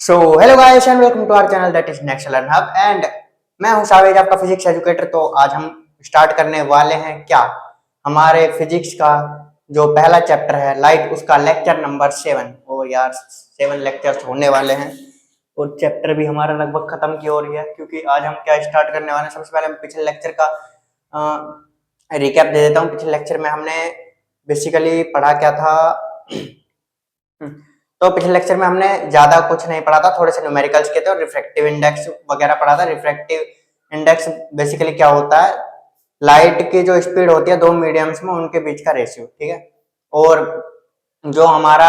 So hello guys and welcome to our channel that is next learn hub एंड मैं हूं Chavez आपका physics educator. तो आज हम स्टार्ट करने वाले हैं क्या हमारे फिजिक्स का जो पहला चैप्टर है लाइट, उसका लेक्चर नंबर 7। और यार 7 लेक्चर्स होने वाले हैं और चैप्टर भी हमारा लगभग खत्म की ओर ही है, क्योंकि आज हम क्या स्टार्ट करने वाले हैं। सबसे पहले हम पिछले लेक्चर का रिकैप दे देता हूँ। पिछले लेक्चर में हमने बेसिकली पढ़ा क्या था। तो पिछले लेक्चर में हमने ज्यादा कुछ नहीं पढ़ा था, थोड़े से न्यूमेरिकल्स के थे और रिफ्रैक्टिव इंडेक्स वगैरह पढ़ा था। रिफ्रैक्टिव इंडेक्स बेसिकली क्या होता है, लाइट की जो स्पीड होती है दो मीडियम्स में उनके बीच का रेशियो, ठीक है। और जो हमारा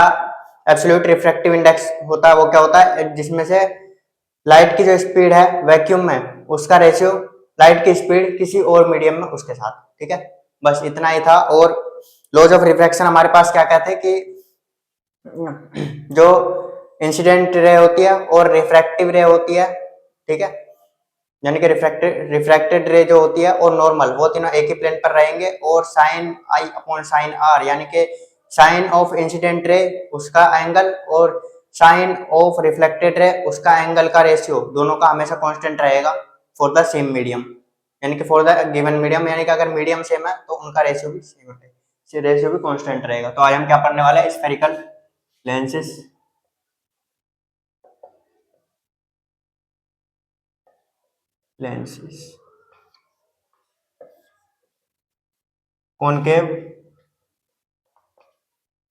एब्सोल्यूट रिफ्रैक्टिव इंडेक्स होता है वो क्या होता है, जिसमें से लाइट की जो स्पीड है वैक्यूम में उसका रेशियो लाइट की स्पीड किसी और मीडियम में उसके साथ, ठीक है। बस इतना ही था। और लॉज ऑफ रिफ्रैक्शन हमारे पास क्या कहते हैं कि जो इंसिडेंट रे होती है और रिफ्रैक्टिव रे होती है, ठीक है, यानी कि रिफ्रैक्टेड रे जो होती है और नॉर्मल, वो तीनों एक ही प्लेन पर रहेंगे। और sine i upon sine r, यानी कि साइन ऑफ इंसिडेंट रे उसका एंगल और साइन ऑफ रिफ्लेक्टेड रे उसका एंगल का रेशियो दोनों का हमेशा कांस्टेंट रहेगा फॉर द सेम मीडियम, यानी कि फॉर द गिवन मीडियम, यानी कि अगर मीडियम सेम है तो उनका रेशियो भी सेम है, रेशियो भी कांस्टेंट रहेगा। तो आज हम क्या पढ़ने वाले हैं, spherical lenses, lenses, concave,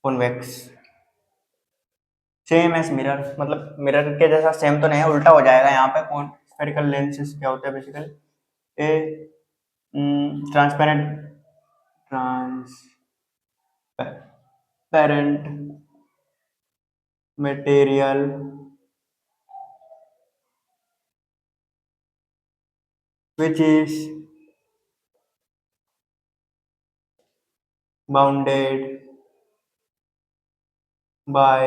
convex, same as mirror, मतलब मिरर के जैसा सेम तो नहीं है, उल्टा हो जाएगा यहाँ पे। कौन स्फेरिकल लेंसेज क्या होता है basically, A transparent transparent material which is bounded by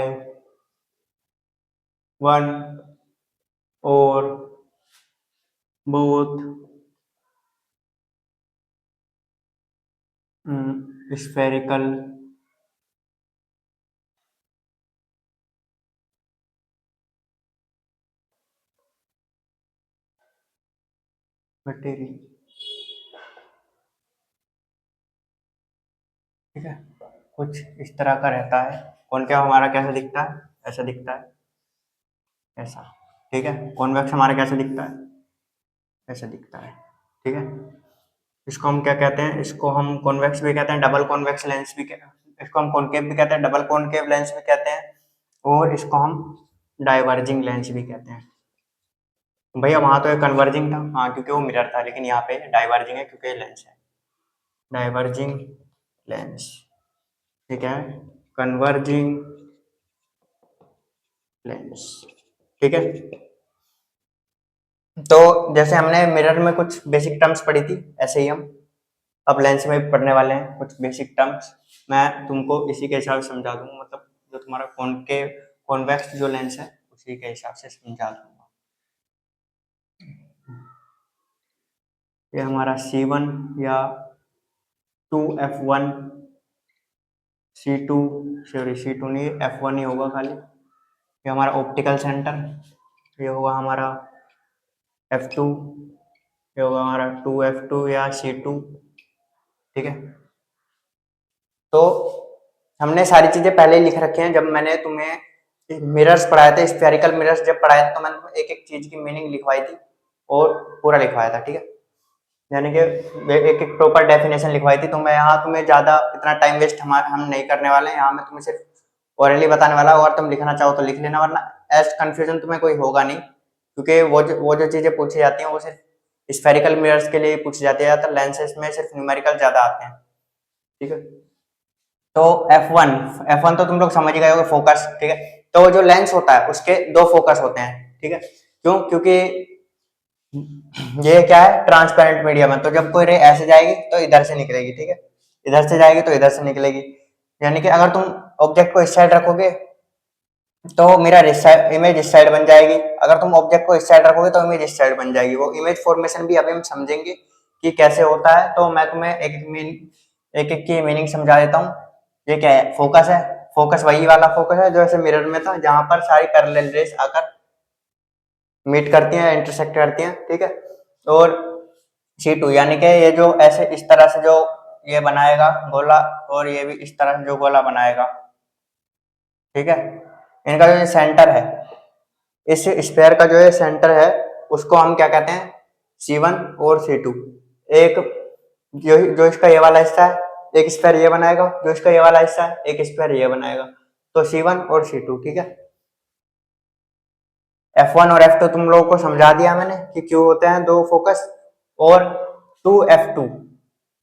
one or both spherical material, ठीक है। कुछ इस तरह का रहता है। कॉनकेव हमारा कैसा दिखता है, ऐसा दिखता है, ऐसा, ठीक है। कॉन्वेक्स हमारा कैसा दिखता है, ऐसा दिखता है, ठीक है। इसको हम क्या कहते हैं, इसको हम कॉन्वेक्स भी कहते हैं, डबल कॉन्वेक्स लेंस भी कहते हैं, इसको हम कॉनकेव भी कहते हैं, डबल कॉनकेव लेंस भी कहते हैं, और इसको हम डाइवर्जिंग लेंस भी कहते हैं। भैया वहां तो एक कन्वर्जिंग था, हाँ, क्योंकि वो मिरर था, लेकिन यहाँ पे डाइवर्जिंग है क्योंकि लेंस है, डाइवर्जिंग लेंस, ठीक है, कन्वर्जिंग लेंस, ठीक है। तो जैसे हमने मिरर में कुछ बेसिक टर्म्स पढ़ी थी, ऐसे ही हम अब लेंस में भी पढ़ने वाले हैं कुछ बेसिक टर्म्स। मैं तुमको इसी के हिसाब से समझा दूंगा, मतलब जो तुम्हारा कॉनकेव कॉन्वेक्स जो लेंस है उसी के हिसाब से समझा दूंगा। ये हमारा C1 या 2F1, C2, सॉरी C2 नहीं, F1 ही होगा खाली। ये हमारा ऑप्टिकल सेंटर, ये होगा हमारा F2, ये होगा हमारा 2F2 या C2, ठीक है। तो हमने सारी चीजें पहले ही लिख रखी हैं। जब मैंने तुम्हें मिरर्स पढ़ाए थे, स्फेरिकल मिरर्स जब पढ़ाए थे, तो मैंने तुम्हें एक एक चीज की मीनिंग लिखवाई थी और पूरा लिखवाया था, ठीक है, यानी कि एक एक प्रॉपर डेफिनेशन लिखवाई थी। तो मैं यहाँ तुम्हें ज्यादा इतना टाइम वेस्ट हम नहीं करने वाले हैं। यहाँ मैं तुम्हें सिर्फ ओरली बताने वाला हूँ, और तुम लिखना चाहो तो लिख लेना, वरना एज कंफ्यूजन तुम्हें कोई होगा नहीं, क्योंकि वो जो चीजें पूछी जाती हैं वो सिर्फ स्फेरिकल मिरर्स के लिए पूछी जाती है, ज्यादातर लेंसेज में सिर्फ न्यूमेरिकल ज्यादा आते हैं, ठीक है। तो F1 तो तुम लोग समझ ही गए होगे, फोकस, ठीक है। तो जो लेंस होता है उसके दो फोकस होते हैं, ठीक है। क्यों, क्योंकि ये क्या है, ट्रांसपेरेंट मीडियम है, तो जब कोई रे ऐसे जाएगी तो इधर से निकलेगी, ठीक है, इधर से जाएगी तो इधर से निकलेगी। यानी कि अगर तुम ऑब्जेक्ट को इस साइड रखोगे तो मिरर इस साइड, इमेज इस साइड बन जाएगी। अगर तुम ऑब्जेक्ट को इस साइड रखोगे तो इमेज इस साइड बन जाएगी। वो इमेज फॉर्मेशन भी अभी हम समझेंगे कि कैसे होता है। तो मैं तुम्हें एक एक की मीनिंग समझा देता हूँ। ये क्या है, फोकस है। फोकस वही वाला फोकस है जो ऐसे मिरर में था, जहां पर सारी पैरेलल रेस आकर मीट करती हैं, इंटरसेक्ट करती हैं, ठीक है। और C2 यानी कि ये जो ऐसे इस तरह से जो ये बनाएगा गोला, और ये भी इस तरह से जो गोला बनाएगा, ठीक है। इनका जो सेंटर है, इस स्फेयर का जो है सेंटर है, उसको हम क्या कहते हैं, C1 और C2। एक जो इसका ये वाला हिस्सा है, एक स्फेयर ये बनाएगा, जो इसका ये वाला हिस्सा है, एक स्फेयर ये बनाएगा, तो C1 और C2, ठीक है। F1 और F2 तुम लोगों को समझा दिया मैंने कि क्यों होते हैं दो फोकस। और 2F2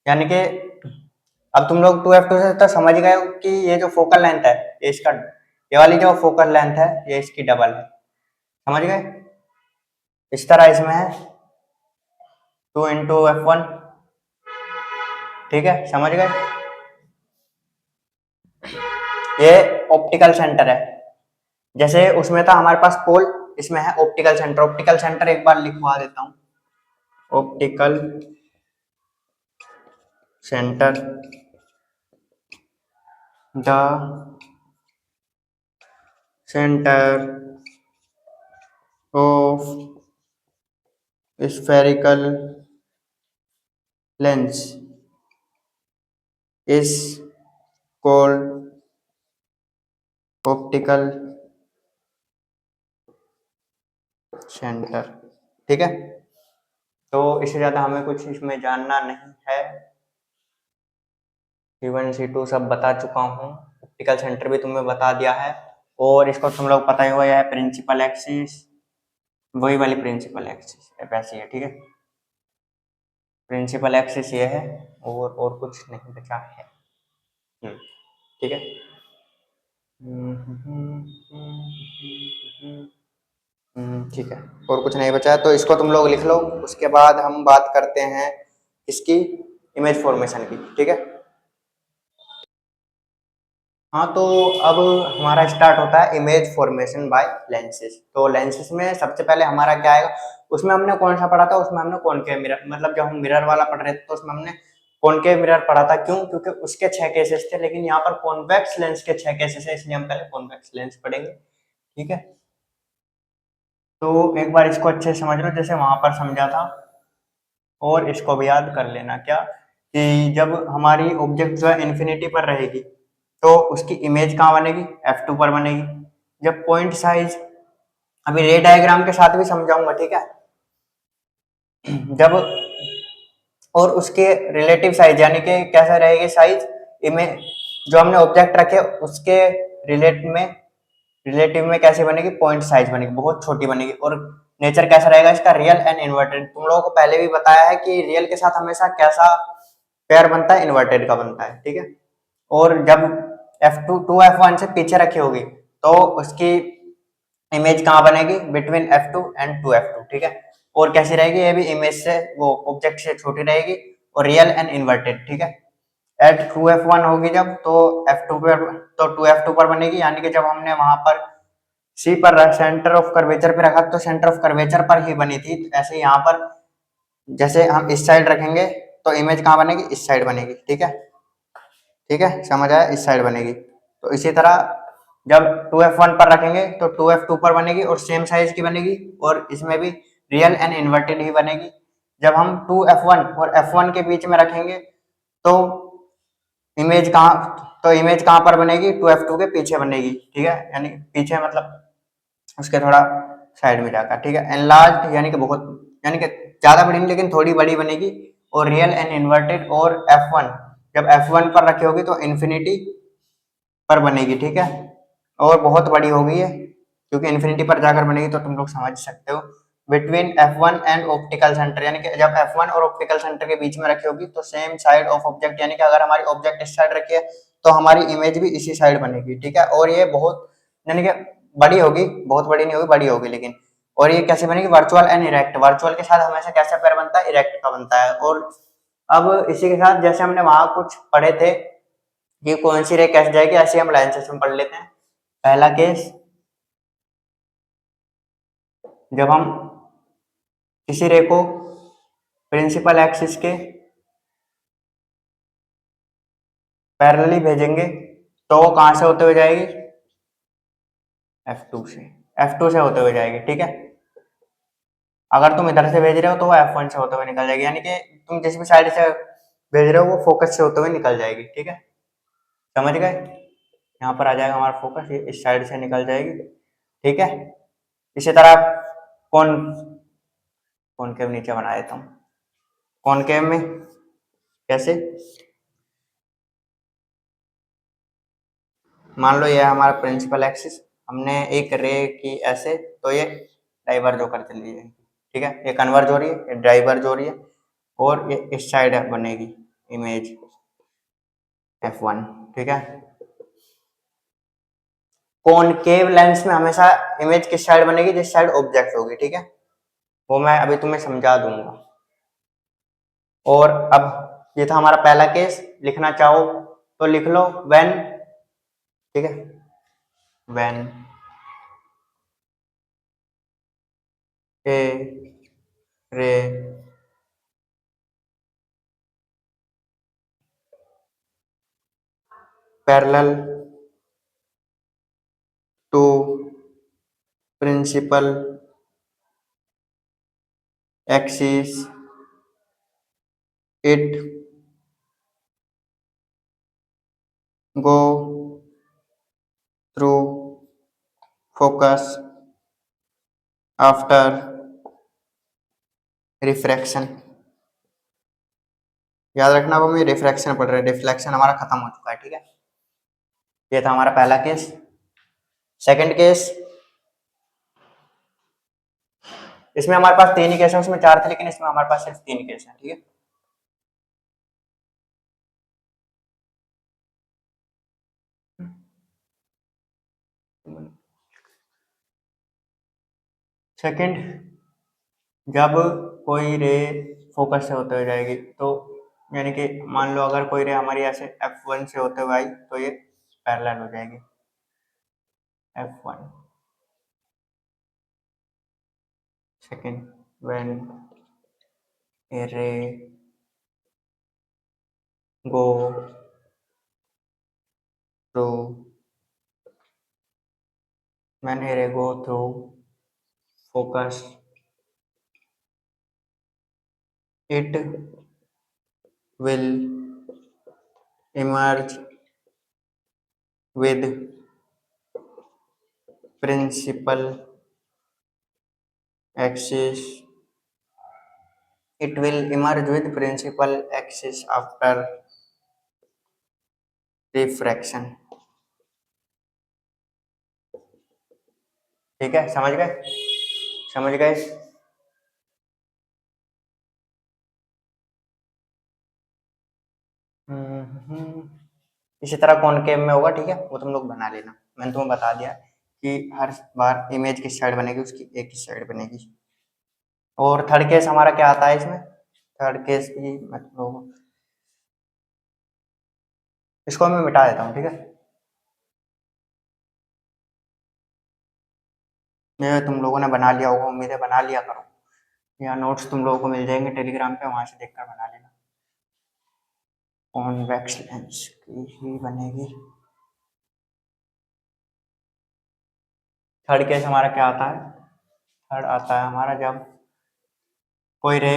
यानी कि अब तुम लोग 2F2 से तो समझ गए हो कि ये जो फोकल लेंथ है, ये इसका, ये वाली जो फोकल लेंथ है ये इसकी डबल है, समझ गए। इस तरह इसमें है 2 × F1, ठीक है, समझ गए। ये ऑप्टिकल सेंटर है, जैसे उसमें था हमारे पास पोल, इसमें है ऑप्टिकल सेंटर। ऑप्टिकल सेंटर एक बार लिखवा देता हूं, optical centre, the centre of spherical lens is called optical center, ठीक है। तो इससे ज्यादा हमें कुछ इसमें जानना नहीं है, C1 C2 सब बता चुका हूँ, ऑप्टिकल सेंटर भी तुम्हें बता दिया है। और इसको तुम लोग पता ही हुआ, यह है प्रिंसिपल एक्सिस, वही वाली प्रिंसिपल एक्सिस वैसी है, ठीक है। प्रिंसिपल एक्सिस ये है, और कुछ नहीं बचा है, ठीक है। ठीक है, और कुछ नहीं बचा है तो इसको तुम लोग लिख लो। उसके बाद हम बात करते हैं इसकी इमेज फॉर्मेशन की, ठीक है। हाँ, तो अब हमारा स्टार्ट होता है इमेज फॉर्मेशन बाय लेंसेज। तो लेंसेज में सबसे पहले हमारा क्या आएगा, उसमें हमने कौन सा पढ़ा था, उसमें हमने कॉनकेव मिरर, मतलब जब हम मिरर वाला पढ़ रहे थे तो उसमें हमने कॉनकेव मिरर पढ़ा था। क्यों? क्योंकि उसके 6 केसेस थे, लेकिन यहाँ पर कॉन्वेक्स लेंस के 6 केसेस है, इसलिए हम पहले कॉन्वेक्स लेंस पढ़ेंगे, ठीक है। तो एक बार इसको अच्छे से समझ लो, जैसे वहां पर समझा था, और इसको भी याद कर लेना क्या, कि जब हमारी ऑब्जेक्ट जो है इन्फिनिटी पर रहेगी तो उसकी इमेज कहाँ बनेगी, F2 पर बनेगी। जब पॉइंट साइज, अभी रे डायग्राम के साथ भी समझाऊंगा, ठीक है। जब, और उसके रिलेटिव साइज यानी कि कैसा रहेगी साइज, इमेज जो हमने ऑब्जेक्ट रखे उसके रिलेटिव में कैसे बनेगी, पॉइंट साइज बनेगी, बहुत छोटी बनेगी। और नेचर कैसा रहेगा इसका, रियल एंड इन्वर्टेड। तुम लोगों को पहले भी बताया है कि रियल के साथ हमेशा कैसा पेयर बनता है, इन्वर्टेड का बनता है, ठीक है। और जब F1 से पीछे रखी होगी तो उसकी इमेज कहाँ बनेगी, बिटवीन F2 एंड 2F2, ठीक है। और कैसी रहेगी, ये भी इमेज से, वो ऑब्जेक्ट से छोटी रहेगी, और रियल एंड इन्वर्टेड, ठीक है। एट 2F1 होगी जब, तो F2 पर, तो 2F2 पर बनेगी, यानी कि जब हमने वहां पर C पर सेंटर ऑफ कर्वेचर पे रखा तो सेंटर ऑफ कर्वेचर पर ही बनी थी। ऐसे यहाँ पर जैसे हम इस साइड रखेंगे तो इमेज कहाँ बनेगी, इस साइड बनेगी, ठीक है, ठीक है, समझ आया, इस साइड बनेगी। तो इसी तरह जब 2F1 पर रखेंगे तो 2F2 पर बनेगी, और सेम साइज की बनेगी, और इसमें भी रियल एंड इन्वर्टेड ही बनेगी। जब हम 2F1 और F1 के बीच में रखेंगे तो इमेज कहाँ पर बनेगी, 2F2 के पीछे बनेगी, ठीक है, यानी पीछे मतलब उसके थोड़ा साइड में जाकर, ठीक है। एनलार्ज यानी कि बहुत, यानी कि ज्यादा बड़ी नहीं लेकिन थोड़ी बड़ी बनेगी। और रियल एंड इन्वर्टेड, और F1 जब F1 पर रखी होगी तो इन्फिनिटी पर बनेगी, ठीक है। और बहुत बड़ी होगी है, क्योंकि इन्फिनिटी पर जाकर बनेगी, तो तुम लोग समझ सकते हो। Between F1 and optical centre, यानी कि जब F1 और ऑप्टिकल सेंटर के बीच में रखी होगी तो सेम साइड ऑफ ऑब्जेक्ट, यानी कि अगर हमारी ऑब्जेक्ट इस साइड रखी है तो हमारी इमेज भी इसी साइड बनेगी, ठीक है। और ये बहुत, यानी कि बड़ी होगी, बहुत बड़ी नहीं होगी, बड़ी होगी लेकिन। और ये कैसे बनेगी, वर्चुअल एंड इरेक्ट। वर्चुअल के साथ हमेशा कैसा पेयर बनता है, इरेक्ट का बनता है। और अब इसी के साथ जैसे हमने वहां कुछ पढ़े थे कि कौन सी रे कैसे जाएगी, ऐसे हम लाइन सिस्टम पढ़ लेते हैं। पहला केस, जब हम किसी रे को प्रिंसिपल एक्सिस के पैरेलली भेजेंगे तो वो कहां से होते हुए जाएगी, F2 से होते हुए जाएगी, ठीक है। अगर तुम इधर से भेज रहे हो तो वो F1 से होते हुए निकल जाएगी, यानी कि तुम जिस भी साइड से भेज रहे हो वो फोकस से होते हुए निकल जाएगी। ठीक है, समझ गए? यहाँ पर आ जाएगा हमारा फोकस, ये इस साइड से निकल जाएगी। ठीक है, इसी तरह कौन कॉनकेव नीचे बना देता हूँ। कॉनकेव में कैसे, मान लो ये हमारा प्रिंसिपल एक्सिस, हमने एक रे की ऐसे, तो ये डाइवर्ज होकर चली जाएगी। ठीक है, ये कन्वर्ज हो रही है, ये डाइवर्ज हो रही है, और ये इस साइड बनेगी इमेज F1। ठीक है, कॉनकेव लेंस में हमेशा इमेज किस साइड बनेगी, जिस साइड ऑब्जेक्ट होगी। ठीक है, वो मैं अभी तुम्हें समझा दूंगा। और अब ये था हमारा पहला केस, लिखना चाहो तो लिख लो व्हेन। ठीक है, when a ray parallel to principal axis it go through focus after refraction. याद रखना, वो हमें रिफ्रैक्शन पढ़ रहे हैं, रिफ्लेक्शन हमारा खत्म हो चुका है। ठीक है, ये था हमारा पहला केस। सेकंड केस, इसमें हमारे पास तीन ही केस है, उसमें चार थे लेकिन इसमें हमारे पास सिर्फ तीन केस है। ठीक है, सेकंड, जब कोई रे फोकस से होते हुए जाएगी, तो यानी कि मान लो अगर कोई रे हमारी ऐसे F1 से होते हुए आई तो ये पैरेलल हो जाएगी F1। सेकंड, व्हेन ए रे गो थ्रू व्हेन ए रे गो through focus it will emerge with principal axis. It will emerge with principal axis after refraction। ठीक है, समझ गए? समझ गए? इसी तरह कॉनकेव में होगा। ठीक है, वो तुम लोग बना लेना, मैंने तुम्हें बता दिया कि हर बार इमेज किस साइड बनेगी, उसकी एक ही साइड बनेगी। और थर्ड केस हमारा क्या आता है इसमें, थर्ड केस की मतलब इसको मैं मिटा देता हूँ। ठीक है, ये तुम लोगों ने बना लिया होगा, उम्मीद है बना लिया करो, या नोट्स तुम लोगों को मिल जाएंगे टेलीग्राम पे, वहां से देखकर बना लेना। कॉन्वेक्स लेंस की ही बनेगी। थर्ड केस हमारा क्या आता है, थर्ड आता है हमारा जब कोई रे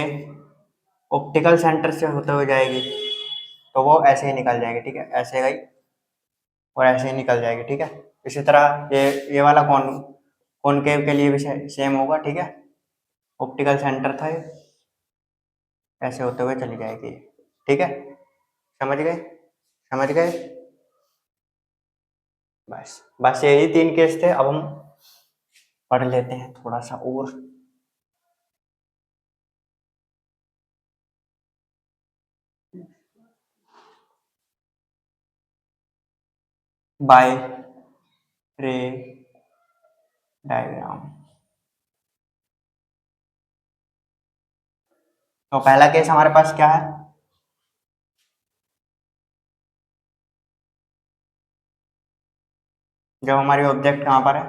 ऑप्टिकल सेंटर से होते हुए जाएगी तो वो ऐसे ही निकल जाएगी। ठीक है, ऐसे गई और ऐसे ही निकल जाएगी। ठीक है, इसी तरह ये वाला कॉनकेव के लिए भी सेम होगा। ठीक है, ऑप्टिकल सेंटर था ये, ऐसे होते हुए चली जाएगी। ठीक है, समझ गए? समझ गए? बस बस यही तीन केस थे। अब हम पढ़ लेते हैं थोड़ा सा और। बाय रे डायग्राम। तो पहला केस हमारे पास क्या है, जब हमारी ऑब्जेक्ट कहाँ पर है,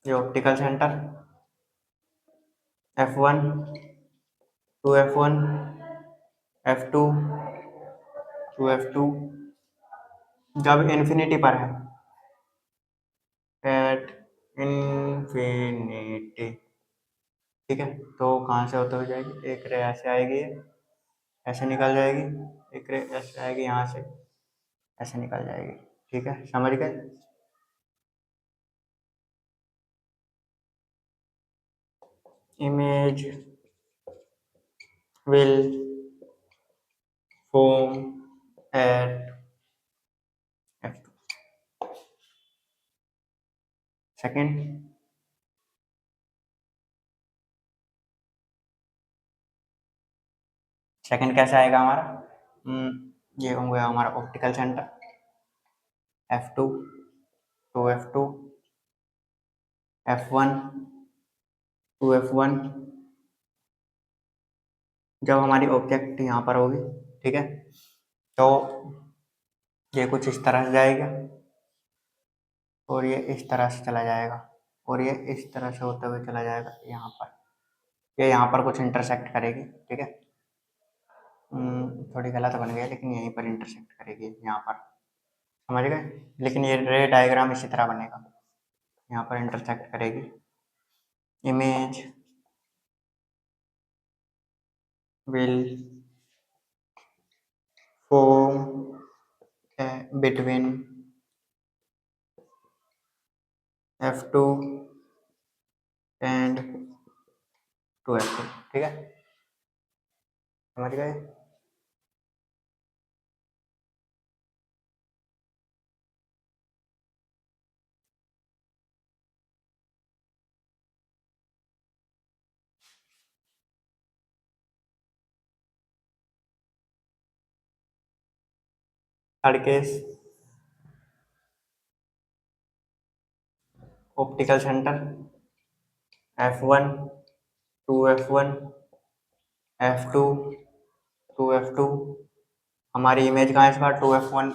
ये optical centre F1 to F1 F2 to F2, जब इन्फिनिटी पर है, एट इन्फिनिटी ठीक है। तो कहाँ से होते हुए जाएगी, एक रे ऐसे आएगी, ऐसे निकल जाएगी, एक रे ऐसे आएगी यहाँ से, ऐसे निकल जाएगी। ठीक है, समझ गए। Image will form at F2। Second, second कैसे आएगा हमारा, ये हो गया हमारा optical centre F2, 2F2, F1, 2F1। जब हमारी ऑब्जेक्ट यहाँ पर होगी, ठीक है, तो ये कुछ इस तरह से जाएगा और ये इस तरह से चला जाएगा और ये इस तरह से होते हुए चला जाएगा यहाँ पर, ये यहाँ पर कुछ इंटरसेक्ट करेगी। ठीक है, थोड़ी गलत बन गई लेकिन यहीं पर इंटरसेक्ट करेगी यहाँ पर, समझ गए। लेकिन ये रे डायग्राम इसी तरह बनेगा, यहाँ पर इंटरसेक्ट करेगी। Image will form between F2 and 2F2। ठीक है, समझ गए। Third case, optical centre F1, 2F1, F2, 2F2। हमारी इमेज कहाँ है इस बार, 2F1,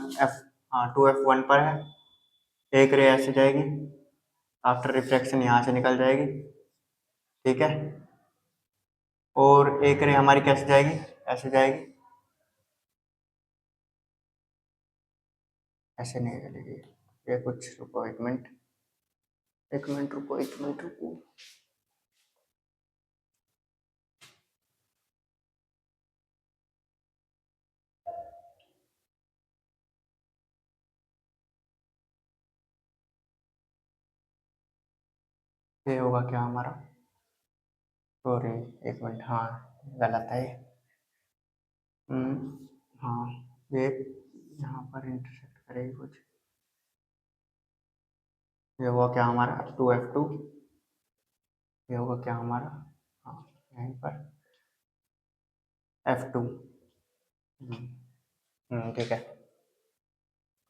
हाँ 2F1 पर है। एक रे ऐसे जाएगी, आफ्टर रिफ्लेक्शन यहाँ से निकल जाएगी। ठीक है, और एक रे हमारी कैसे जाएगी, ऐसे जाएगी, ऐसे नहीं चलेगी। ये कुछ रुको, एक मिनट, एक मिनट रुको, एक मिनट रुको। ये होगा क्या हमारा, सॉरी एक मिनट, हाँ गलत है ये। हाँ, ये यहाँ पर इंटरसेक्ट करेगी कुछ। ये होगा क्या हमारा 2F2, ये होगा क्या हमारा, हाँ यहीं पर F2। ठीक है,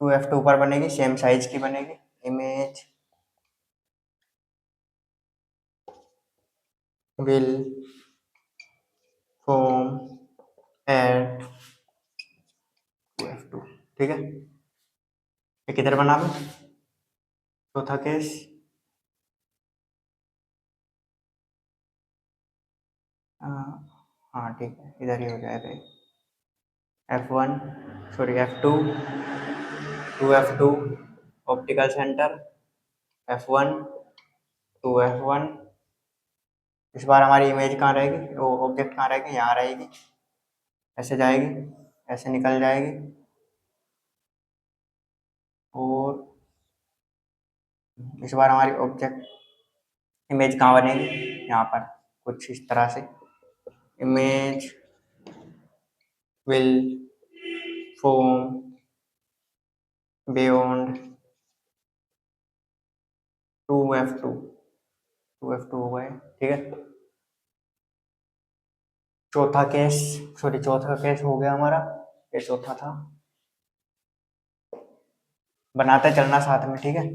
2F2 पर बनेगी, सेम साइज की बनेगी। Image will form at 2F2। ठीक है, ये किधर बना दो, चौथा केस, हाँ ठीक है, इधर ही हो जाएगा। F1, sorry F2, 2F2, optical centre F1, 2F1। इस बार हमारी इमेज कहाँ रहेगी, वो ऑब्जेक्ट कहाँ रहेगी, यहाँ रहेगी, ऐसे जाएगी, ऐसे निकल जाएगी, और इस बार हमारी ऑब्जेक्ट इमेज कहाँ बनेगी, यहाँ पर कुछ इस तरह से। Image will form beyond 2F2, 2F2 हो गए। ठीक है, चौथा केस, सॉरी चौथा केस हो गया हमारा, ये चौथा था। बनाते चलना साथ में, ठीक है।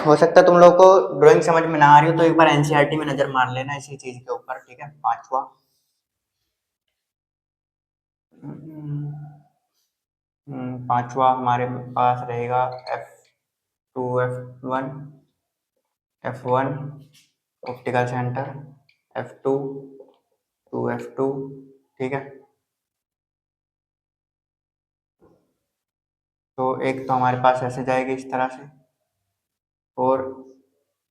हो सकता है तुम लोगों को ड्राइंग समझ में ना आ रही हो तो एक बार एनसीईआरटी में नजर मार लेना इसी चीज के ऊपर। ठीक है, पांचवा, पांचवा हमारे पास रहेगा F2, F1, optical centre F2, 2F2। ठीक है, तो एक तो हमारे पास ऐसे जाएगी इस तरह से, और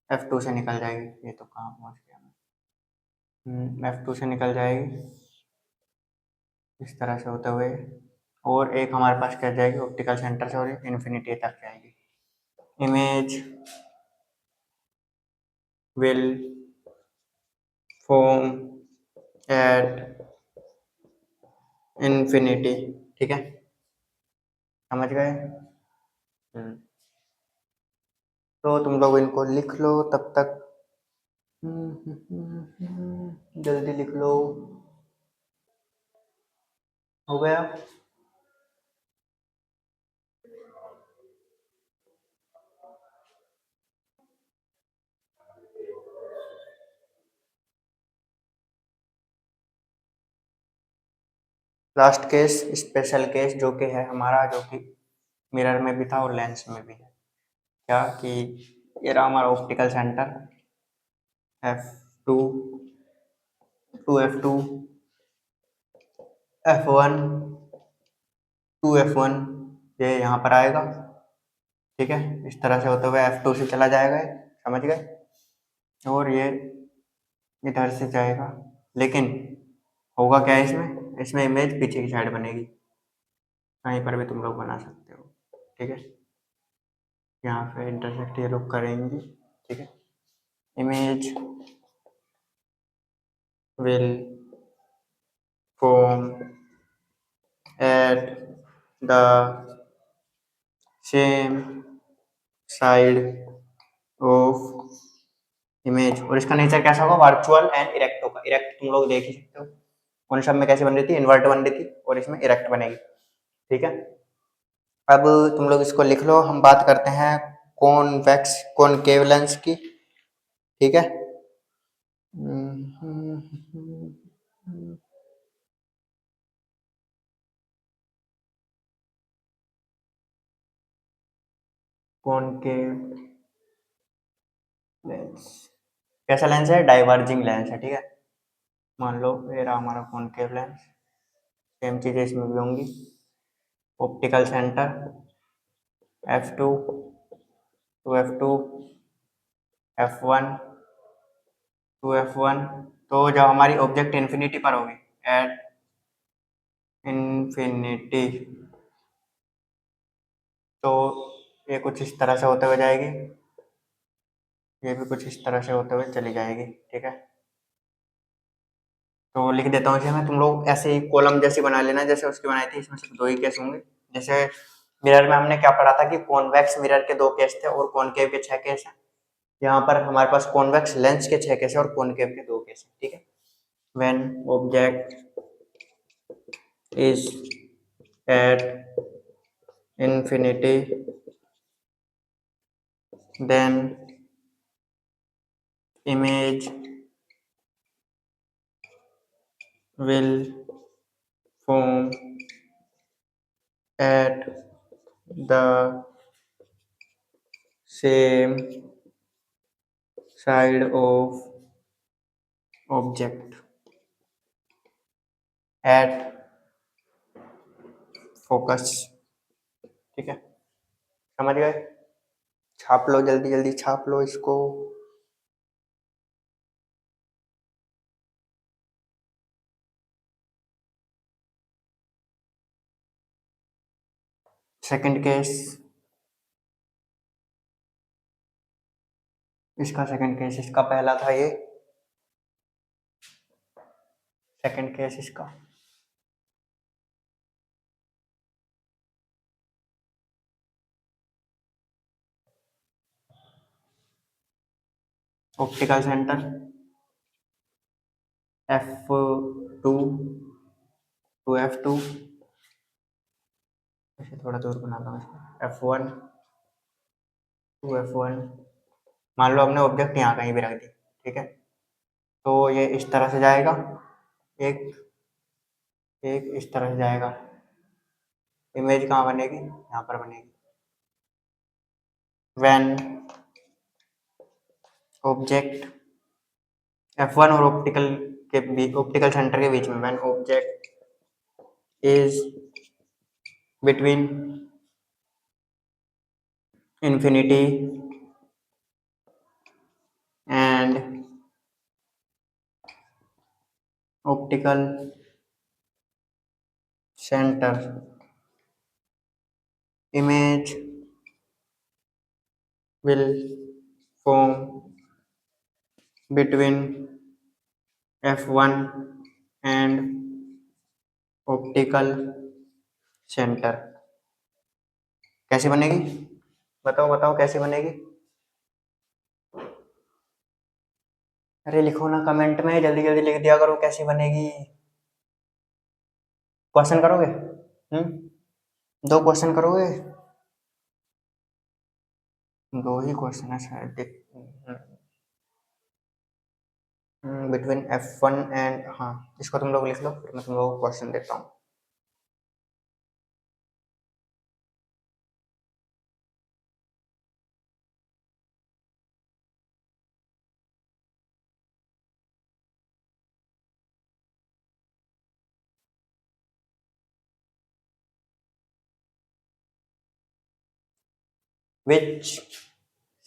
F2 से निकल जाएगी। ये तो कहाँ पहुँच गया मैं, F2 से निकल जाएगी इस तरह से होते हुए, और एक हमारे पास क्या जाएगी ऑप्टिकल सेंटर से, और इन्फिनिटी तक जाएगी। Image will form at infinity. ठीक है, समझ गए? तो तुम लोग इनको लिख लो तब तक, जल्दी लिख लो। हो गया? लास्ट केस स्पेशल केस जो कि है हमारा, जो कि मिरर में भी था और लेंस में भी है, क्या कि ये रहा हमारा optical centre F2 to F2 F1 to F1, ये यहाँ पर आएगा। ठीक है, इस तरह से होते हुए F2 से चला जाएगा, समझ गए? और ये इधर से जाएगा, लेकिन होगा क्या इसमें, इसमें इमेज पीछे की साइड बनेगी। कहीं पर भी तुम लोग बना सकते हो। ठीक है, यहाँ पे इंटरसेक्ट ये लोग करेंगे। ठीक है, image will form at the same side of image. और इसका नेचर कैसा होगा, वर्चुअल एंड इरेक्ट होगा। इरेक्ट तुम लोग देख ही सकते हो, उन सब में कैसे बन रही थी, इन्वर्ट बन रही थी, और इसमें इरेक्ट बनेगी। ठीक है, अब तुम लोग इसको लिख लो। हम बात करते हैं कॉन्वेक्स कॉनकेव लेंस की। ठीक है, कॉनकेव लेंस कैसा लेंस है, डाइवर्जिंग लेंस है। ठीक है, मान लो ये रहा हमारा कॉनकेव लेंस, सेम चीजें इसमें भी होंगी। Optical centre F2 to F2 F1 to F1। तो जब हमारी ऑब्जेक्ट इन्फिनिटी पर होगी, एट इन्फिनिटी, तो ये कुछ इस तरह से होते हुए जाएगी, ये भी कुछ इस तरह से होते हुए चली जाएगी। ठीक है, तो लिख देता हूँ इसे मैं, तुम लोग ऐसे ही कॉलम जैसी बना लेना जैसे उसकी बनाई थी। इसमें सिर्फ दो ही केस होंगे। जैसे मिरर में हमने क्या पढ़ा था कि कॉन्वेक्स मिरर के दो केस थे और कॉनकेव के 6 केस हैं। यहाँ पर हमारे पास कॉन्वेक्स लेंस के 6 केस है और कॉनकेव के 2 केस हैं। ठीक है, when object is at infinity then image will form at the same side of object at focus। ठीक है, समझ गए? छाप लो, जल्दी जल्दी छाप लो इसको। सेकंड केस, इसका सेकंड केस, इसका पहला था ये, सेकंड केस इसका। Optical centre F2 to F2, इसे थोड़ा दूर बनाता हूँ इसको, F1 टू F1। मान लो हमने ऑब्जेक्ट यहाँ कहीं भी रख दी। ठीक है, तो ये इस तरह से जाएगा, एक एक इस तरह से जाएगा। इमेज कहाँ बनेगी, यहाँ पर बनेगी। व्हेन ऑब्जेक्ट F1 और ऑप्टिकल सेंटर के बीच में, when object is between infinity and optical center. Image will form between f1 and optical center. कैसे बनेगी? बताओ बताओ कैसे बनेगी? अरे लिखो ना कमेंट में, जल्दी जल्दी लिख दिया करो कैसे बनेगी। क्वेश्चन करोगे? दो क्वेश्चन करोगे? दो ही क्वेश्चन है शायद। बिटवीन f1 एंड, हाँ इसको तुम लोग लिख लो, फिर मैं तुम लोगों को क्वेश्चन देता हूँ। विच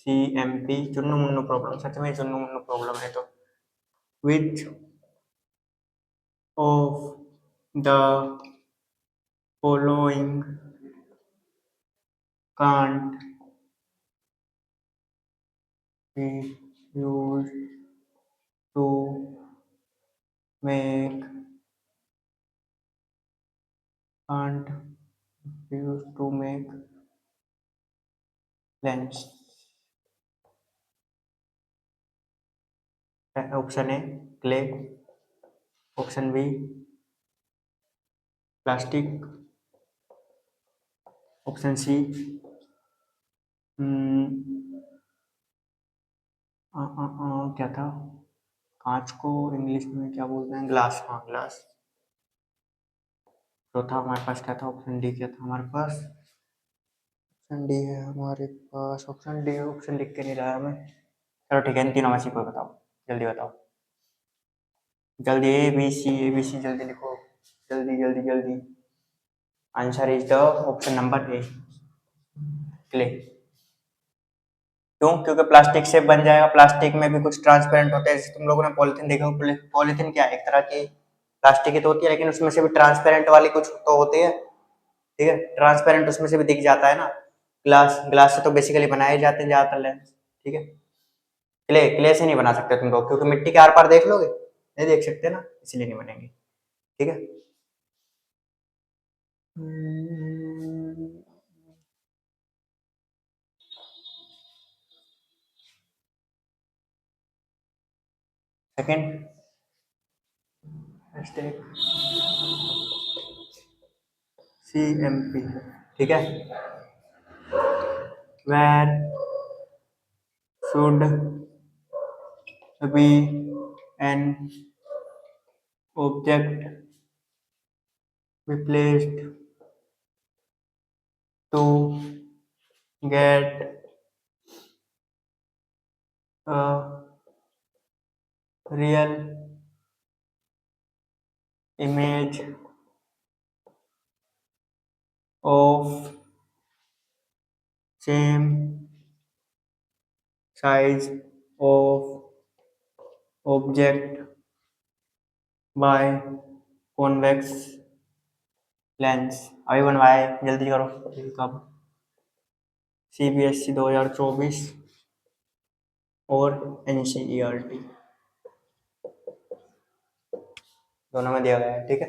CMP चुन्नू मुन्नू प्रॉब्लम, सच में चुन्नू मुन्नू प्रॉब्लम है तो। Which of the following can't be used to make can't be used to make lens? Option A clay, option B plastic, option C क्या था, कांच को इंग्लिश में क्या बोलते हैं? ग्लास, हाँ ग्लास। चौथा हमारे पास क्या था? ऑप्शन डी क्या था हमारे पास? ऑप्शन डी है हमारे पास, ऑप्शन डी। ऑप्शन लिख के नहीं लाया मैं। चलो ठीक है, इन तीनों में से कोई बताओ, जल्दी बताओ जल्दी। ए बी सी जल्दी लिखो, जल्दी जल्दी जल्दी। Answer is the option number A, clay. क्यों? क्योंकि प्लास्टिक से बन जाएगा। प्लास्टिक में भी कुछ ट्रांसपेरेंट होता है, जैसे तुम लोगों ने पॉलिथीन देखा हो। पॉलिथीन क्या है? एक तरह की प्लास्टिक ही तो होती है, लेकिन उसमें से भी ट्रांसपेरेंट वाली कुछ तो होती है। ठीक है, ट्रांसपेरेंट उसमें से भी दिख जाता है ना। ग्लास, ग्लास से तो बेसिकली बनाए जाते हैं ज्यादातर लेंस। ठीक है, क्ले से नहीं बना सकते तुम लोग, क्योंकि मिट्टी के आर पार देख लोगे, नहीं देख सकते ना, इसलिए नहीं बनेंगे। ठीक है। Second step CMP। ठीक है, where should be an object be placed to get a real image of same size of object by convex lens? अभी बनवाए, जल्दी करो कब? CBSE 2024 और NCERT दोनों में दिया गया है। ठीक है,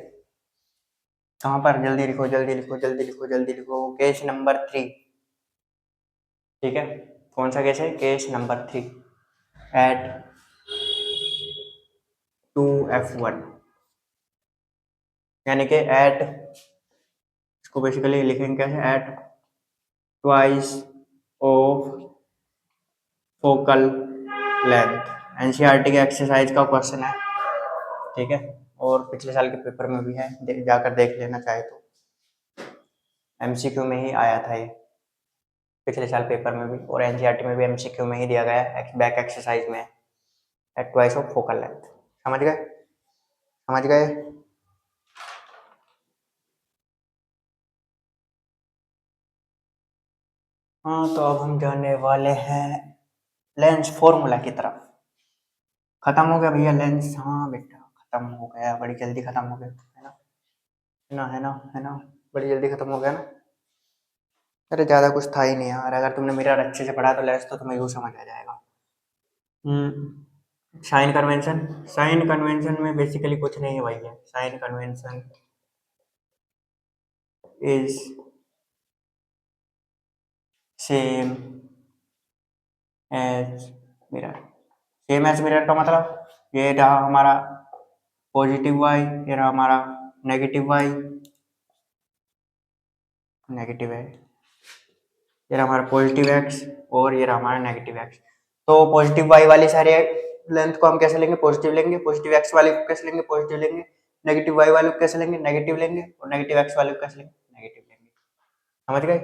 कहाँ पर? जल्दी लिखो जल्दी लिखो जल्दी लिखो जल्दी लिखो। Case number 3। ठीक है, कौन सा केस है? केस नंबर 3 एट 2F1, यानी कि एट, इसको बेसिकली लिखेंगे कैसे? At twice of focal length. NCERT के एक्सरसाइज का क्वेश्चन है। ठीक है, और पिछले साल के पेपर में भी है, जाकर देख लेना चाहे तो। एमसीक्यू में ही आया था ये, पिछले साल पेपर में भी, और एनसीईआरटी में भी एमसीक्यू में ही दिया गया है, बैक एक्सरसाइज में। At twice of focal length. समझ गए? समझ गए? हाँ, तो अब हम जाने वाले हैं लेंस फॉर्मूला की तरफ। खत्म हो गया भैया लेंस, हाँ बेटा खत्म हो गया, बड़ी जल्दी खत्म हो गया, है ना, है ना, है ना, है ना, बड़ी जल्दी खत्म हो गया ना। अरे ज़्यादा कुछ था ही नहीं यार, अगर तुमने मिरर अच्छे से पढ़ा तो लेंस तो तुम्हें यूँ समझ आ जाएगा। साइन कन्वेंशन, साइन कन्वेंशन में बेसिकली कुछ नहीं है भैया, sign convention is same as mirror. Same as mirror का मतलब ये रहा हमारा पॉजिटिव वाई, ये रहा हमारा नेगेटिव वाई, नेगेटिव है, ये रहा हमारा पॉजिटिव एक्स और ये रहा हमारा नेगेटिव एक्स। तो पॉजिटिव वाई वाली सारी लेंथ को हम कैसे लेंगे, पॉजिटिव लेंगे, पॉजिटिव एक्स वाले को कैसे लेंगे, पॉजिटिव लेंगे, नेगेटिव वाई वाले को कैसे लेंगे, नेगेटिव लेंगे, और नेगेटिव एक्स वाले को कैसे लेंगे, नेगेटिव लेंगे। समझ गए,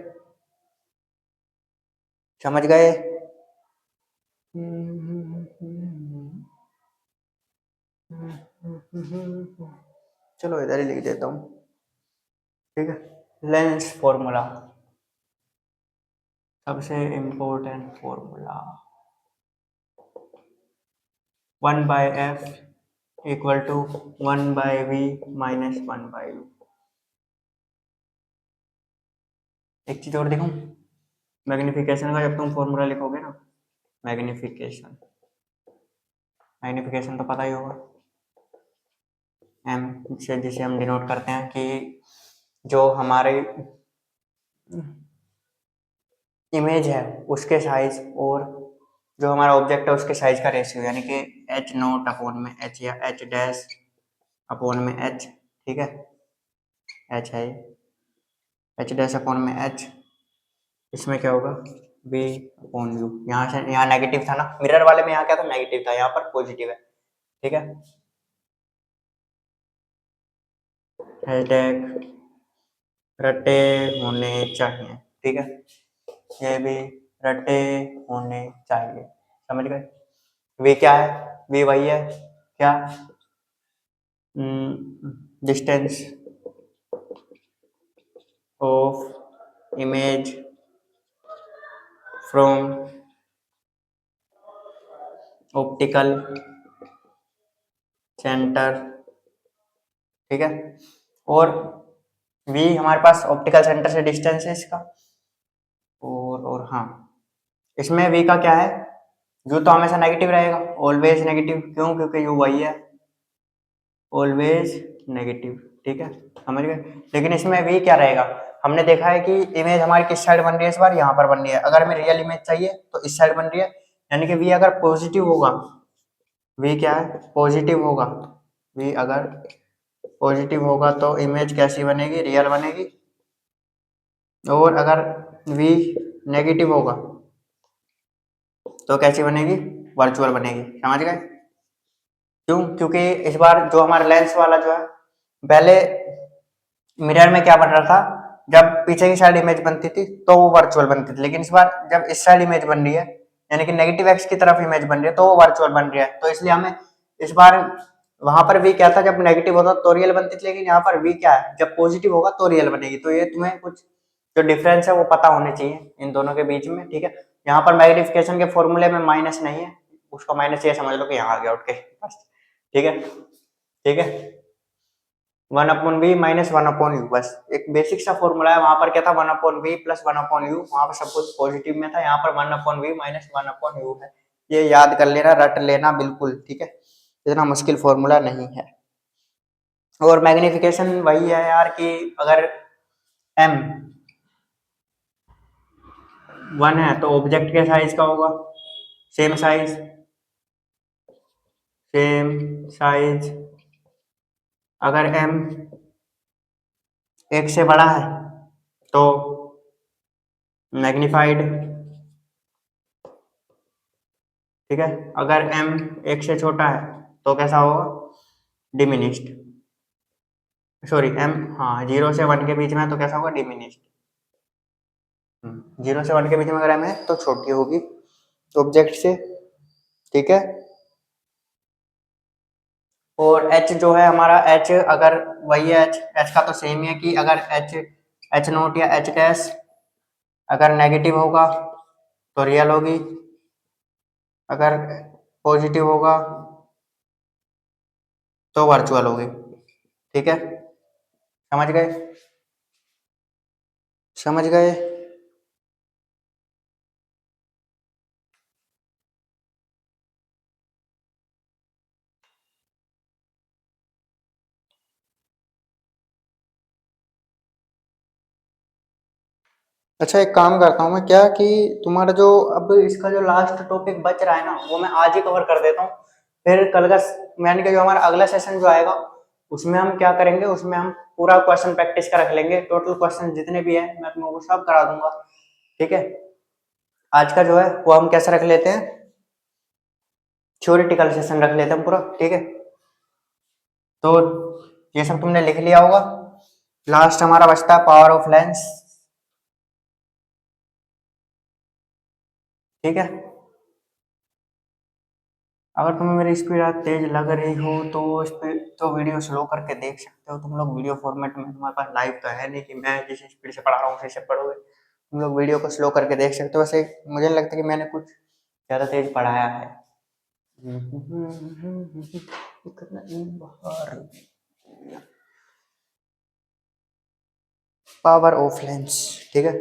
समझ गए। चलो इधर ही लिख देता हूँ, ठीक है। लेंस फॉर्मूला, सबसे important formula, 1/f equal to 1/v minus 1/u। एक चीज और देखो, मैग्निफिकेशन का जब तुम फॉर्मूला लिखोगे ना, मैग्निफिकेशन, मैग्निफिकेशन तो पता ही होगा, एम से जिसे हम डिनोट करते हैं कि जो हमारे इमेज है उसके साइज और जो हमारा ऑब्जेक्ट है उसके साइज का रेशियो, यानी कि एच नोट अपॉन में एच या एच डैश अपॉन में एच, ठीक है, एच है, एच डैश अपॉन में एच, इसमें क्या होगा बी अपॉन यू। यहाँ से यहाँ नेगेटिव था ना, मिरर वाले में यहाँ क्या था, नेगेटिव था, यहाँ पर पॉजिटिव है, ठीक है। हैशटैग रटे होने चाहिए, ठीक है, ये भी रटे होने चाहिए, समझ गए। वे क्या है, वे वही है क्या, distance of image from optical centre, ठीक है। और वी हमारे पास ऑप्टिकल सेंटर से डिस्टेंस है इसका, और हाँ, इसमें वी का क्या है, यू तो हमेशा नेगेटिव रहेगा, ऑलवेज नेगेटिव, क्यों, क्योंकि यू वही है, ऑलवेज नेगेटिव, ठीक है, समझ गए। लेकिन इसमें वी क्या रहेगा, हमने देखा है कि इमेज हमारी किस साइड बन रही है, इस बार यहाँ पर बन रही है, अगर हमें रियल इमेज चाहिए तो इस साइड बन रही है, यानी कि वी अगर पॉजिटिव होगा, वी क्या है, पॉजिटिव होगा, वी अगर पॉजिटिव होगा तो इमेज कैसी बनेगी, रियल बनेगी, और अगर वी नेगेटिव होगा तो कैसी बनेगी, वर्चुअल बनेगी, समझ गए। क्यों, क्योंकि इस बार जो हमारा लेंस वाला जो है, पहले मिरर में क्या बन रहा था, जब पीछे की साइड इमेज बनती थी तो वो वर्चुअल बनती थी, लेकिन इस बार जब इस साइड इमेज बन रही है, यानी कि नेगेटिव एक्स की तरफ इमेज बन रही है, तो वो वर्चुअल बन रही है, तो इसलिए हमें इस बार, वहां पर वी क्या था, जब नेगेटिव होता तो रियल बनती थी, लेकिन यहाँ पर वी क्या है, जब पॉजिटिव होगा तो रियल बनेगी, तो ये तुम्हें कुछ जो डिफरेंस है वो पता होने चाहिए इन दोनों के बीच में, ठीक है। यहाँ पर मैग्निफिकेशन के फॉर्मूले में माइनस नहीं है, उसका माइनस ये समझ लो कि यहाँ आ गया उठ के बस, ठीक है, ठीक है। 1/v माइनस 1/u, बस एक बेसिक सा फॉर्मूला है, वहां पर क्या था, 1/v प्लस 1/u, वहां पर सब कुछ पॉजिटिव में था, यहाँ पर 1/v माइनस 1/u है, ये याद कर लेना, रट लेना बिल्कुल, ठीक है, इतना मुश्किल फॉर्मूला नहीं है। और मैग्निफिकेशन वही है यार कि अगर m 1 है तो ऑब्जेक्ट के साइज का होगा सेम साइज, सेम साइज, अगर m 1 से बड़ा है तो मैग्निफाइड, ठीक है, अगर m 1 से छोटा है तो कैसा होगा, डिमिनिश्ड, सॉरी m, हाँ 0 से 1 के बीच में है तो कैसा होगा, डिमिनिश्ड। 0 से 1 के बीच में अगर m है तो छोटी होगी ऑब्जेक्ट से, ठीक है। और h जो है हमारा, h अगर वही है, h का तो सेम ही है कि अगर h h नोट या h डैश अगर नेगेटिव होगा तो रियल होगी, अगर पॉजिटिव होगा तो वर्चुअल होगी। ठीक है, समझ गए? समझ गए? अच्छा, एक काम करता हूँ मैं क्या कि तुम्हारा जो अब इसका जो लास्ट टॉपिक बच रहा है ना, वो मैं आज ही कवर कर देता हूँ। फिर कल का यानी कि जो हमारा अगला सेशन जो आएगा उसमें हम क्या करेंगे, उसमें हम पूरा क्वेश्चन प्रैक्टिस का रख लेंगे। टोटल क्वेश्चन जितने भी हैं मैं तुमको सब करा दूंगा। ठीक है, आज का जो है वो हम कैसे रख लेते हैं, थ्योरेटिकल सेशन रख लेते हैं पूरा। ठीक है, तो ये सब तुमने लिख लिया होगा। लास्ट हमारा बचता है पावर ऑफ लेंस। ठीक है, अगर तुम्हें मेरी स्पीड तेज लग रही हो तो इस पे तो वीडियो स्लो करके देख सकते हो तुम लोग। वीडियो फॉर्मेट में तुम्हारे पास लाइव तो है नहीं कि मैं जिस स्पीड से पढ़ा रहा हूँ उसी से पढ़ोगे। तुम लोग वीडियो को स्लो करके देख सकते हो। वैसे मुझे नहीं लगता कि मैंने कुछ ज्यादा तेज पढ़ाया है। Power of lens. ठीक है,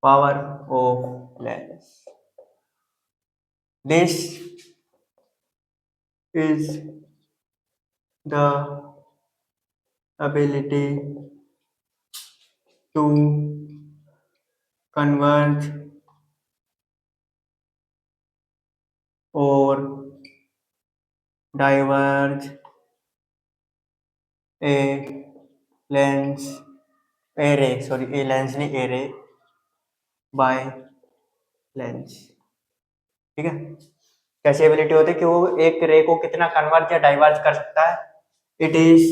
power of lens, this is the ability to converge or diverge a lens array, sorry, a lens नहीं array by lens। ठीक है, कैसी एबिलिटी होती है कि वो एक रे को कितना कन्वर्ज या डाइवर्ज कर सकता है। It is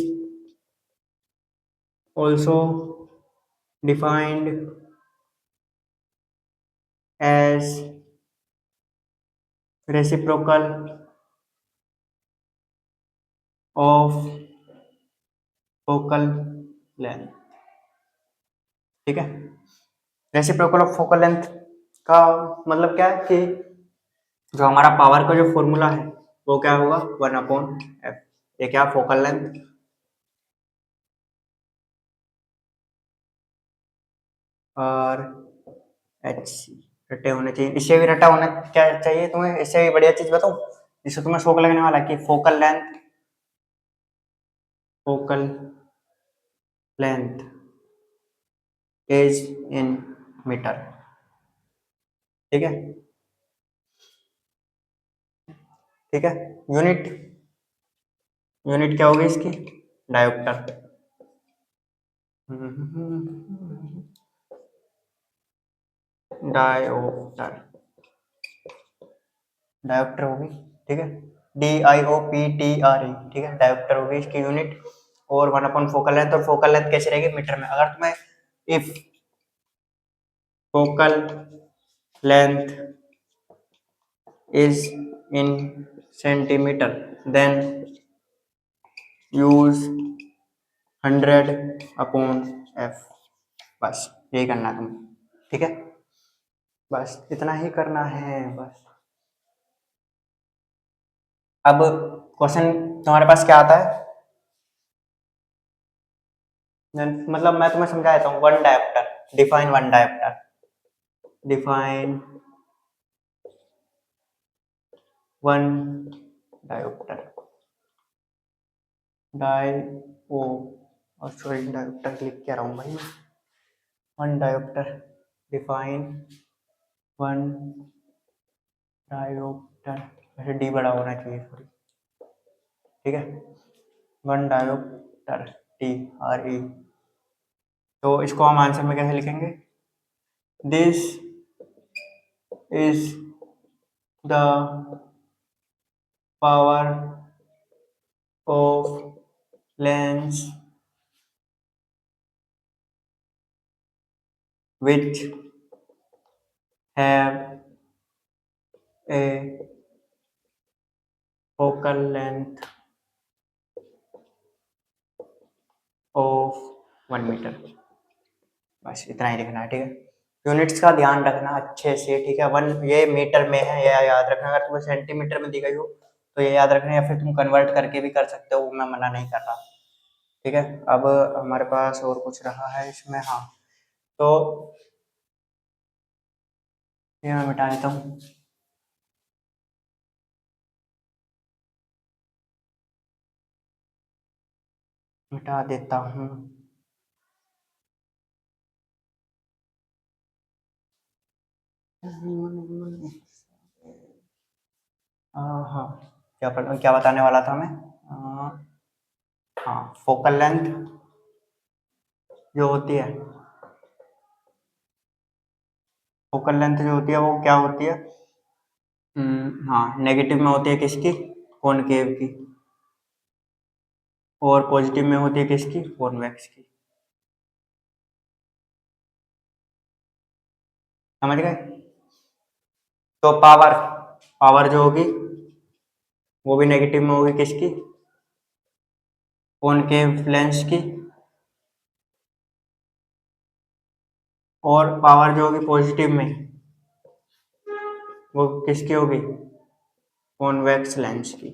also defined as reciprocal of focal length. ठीक है, रेसिप्रोकल ऑफ फोकल लेंथ का मतलब क्या है कि जो हमारा पावर का जो फॉर्मूला है वो क्या होगा, 1/f। ये क्या, फोकल लेंथ और एच सी रटे होने चाहिए। इससे भी रटा होना क्या चाहिए तुम्हें, इससे भी बढ़िया चीज बताऊं जिससे तुम्हें शौक लगने वाला है कि focal length is in metre. ठीक है, ठीक है, यूनिट यूनिट क्या होगी इसकी, डायोप्टर। डायोप्टर, डायोप्टर होगी। ठीक है, DIOPTRE। ठीक है, डायोप्टर होगी इसकी यूनिट। और 1/4 फोकल लेंथ, और फोकल लेंथ कैसे रहेगी, मीटर में। अगर तुम्हें if focal length is in centimeter then use 100/f। बस यही करना है तुम्हें। ठीक है, बस इतना ही करना है बस। अब क्वेश्चन तुम्हारे पास क्या आता है, मतलब मैं तुम्हें समझा देता हूँ। One diopter, define one diopter, define one diopter, डायो और सॉरी डायोप्टर लिख के आ रहा हूँ भाई। One diopter, define one diopter, वैसे डी बड़ा होना चाहिए, सॉरी। ठीक है, वन डायोप्टर, TRE। तो इसको हम आंसर में कैसे लिखेंगे, this is the power of lens which have a focal length of 1 metre. बस इतना ही लिखना है, ठीक है। यूनिट्स का ध्यान रखना अच्छे से, ठीक है। वन ये मीटर में है, ये याद रखना। अगर तुम्हें सेंटीमीटर में दी गई हो तो ये याद रखना, या फिर तुम कन्वर्ट करके भी कर सकते हो, मैं मना नहीं कर रहा, ठीक है। अब हमारे पास और कुछ रहा है इसमें, हाँ। तो ये मैं मिटा देता हूँ। मिटा देता हूँ। हाँ, क्या बताने वाला था मैं? हाँ, फोकल लेंथ जो होती है, फोकल लेंथ जो होती है वो क्या होती है? हाँ, नेगेटिव में होती है किसकी? कॉनकेव की। और पॉजिटिव में होती है किसकी? कॉन्वेक्स की। समझ गए? तो पावर, पावर जो होगी वो भी नेगेटिव में होगी किसकी? कॉनकेव लेंस की। और पावर जो होगी पॉजिटिव में, वो किसकी होगी? कॉन्वेक्स लेंस की।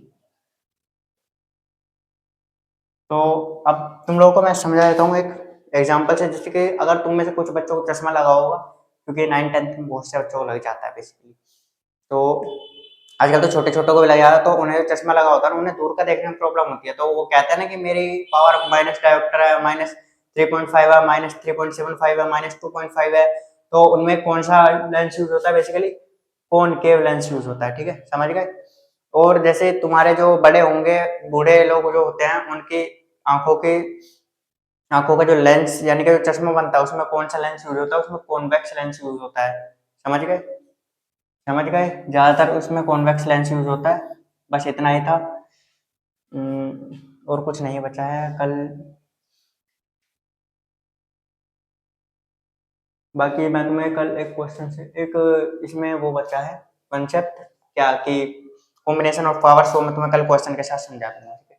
तो अब तुम लोगों को मैं समझा देता हूँ एक एग्जांपल से, जैसे कि अगर तुम में से कुछ बच्चों को चश्मा लगा होगा, क्योंकि 9th-10th में बहुत से बच्चों को लग जाता है बेसिकली। तो आजकल तो छोटे छोटे को भी लग जाता है, तो उन्हें जो चश्मा लगा होता है ना, उन्हें दूर का देखने में प्रॉब्लम होती है। तो वो कहते हैं ना कि मेरी पावर माइनस डायोप्टर है, -3.5 है, -3.75 है, -2.5 है। तो उनमें कौन सा लेंस यूज होता है? बेसिकली कॉनकेव लेंस यूज होता है, ठीक है। समझ गए? और जैसे तुम्हारे जो बड़े होंगे, बूढ़े लोग जो होते हैं, उनकी आंखों की आंखों का जो लेंस यानी कि जो चश्मा बनता है, उसमें कौन सा लेंस यूज होता है? उसमें कॉन्वेक्स लेंस यूज होता है। समझ गए? समझ गए? ज्यादातर उसमें कॉन्वेक्स लेंस यूज होता है। बस इतना ही था। और कुछ नहीं बचा है कल। बाकी मैं तुम्हें कल एक क्वेश्चन से एक इसमें वो बचा है कंसेप्ट, क्या कि कॉम्बिनेशन ऑफ पावर्स, वो मैं तुम्हें कल क्वेश्चन के साथ समझा दूंगा, ठीक है।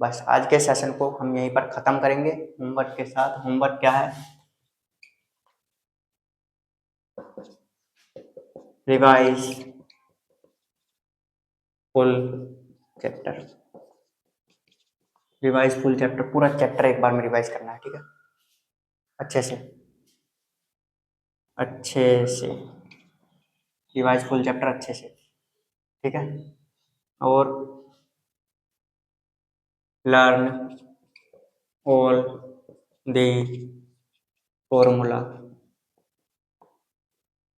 बस आज के सेशन को हम यहीं पर खत्म करेंगे होमवर्क के साथ। होमवर्क क्या है? Revise full chapter. Revise full chapter, पूरा चैप्टर एक बार में रिवाइज करना है, ठीक है। अच्छे से, अच्छे से रिवाइज फुल चैप्टर अच्छे से, ठीक है। और लर्न ऑल दी फॉर्मूला।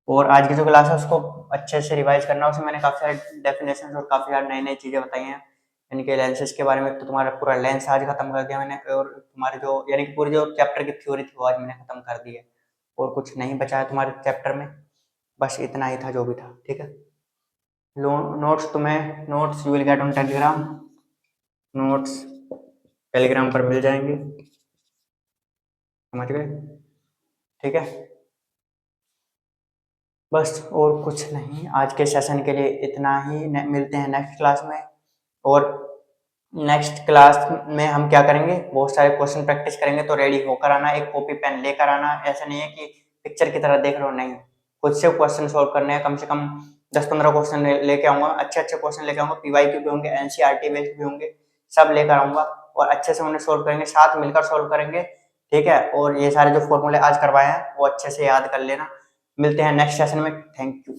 और आज की जो क्लास है उसको अच्छे से रिवाइज करना। उसमें मैंने काफ़ी सारे डेफिनेशन और काफ़ी सारी नई नई चीज़ें बताई हैं। यानी कि लेंसेज के बारे में तो तुम्हारा पूरा लेंस आज खत्म कर दिया मैंने, और तुम्हारे जो यानी कि पूरी जो चैप्टर की थ्योरी थी वो आज मैंने खत्म कर दी है। और कुछ नहीं बचा है तुम्हारे चैप्टर में, बस इतना ही था जो भी था, ठीक है। नोट्स तुम्हें, notes you will get on Telegram. Notes Telegram पर मिल जाएंगे, समझ गए? ठीक है। बस और कुछ नहीं, आज के सेशन के लिए इतना ही। मिलते हैं नेक्स्ट क्लास में। और नेक्स्ट क्लास में हम क्या करेंगे, बहुत सारे क्वेश्चन प्रैक्टिस करेंगे। तो रेडी होकर आना, एक कॉपी पेन लेकर आना। ऐसा नहीं है कि पिक्चर की तरह देख रहे हो, नहीं, खुद से क्वेश्चन सॉल्व करने हैं। कम से कम 10-15 क्वेश्चन लेके आऊंगा, अच्छे अच्छे क्वेश्चन लेके आऊंगा। पीवाईक्यू भी होंगे, एनसीईआरटी बेस्ड भी होंगे, सब लेकर आऊंगा और अच्छे से उन्हें सोल्व करेंगे, साथ मिलकर सोल्व करेंगे, ठीक है। और ये सारे जो फॉर्मूले आज करवाए हैं वो अच्छे से याद कर लेना। मिलते हैं नेक्स्ट सेशन में। Thank you.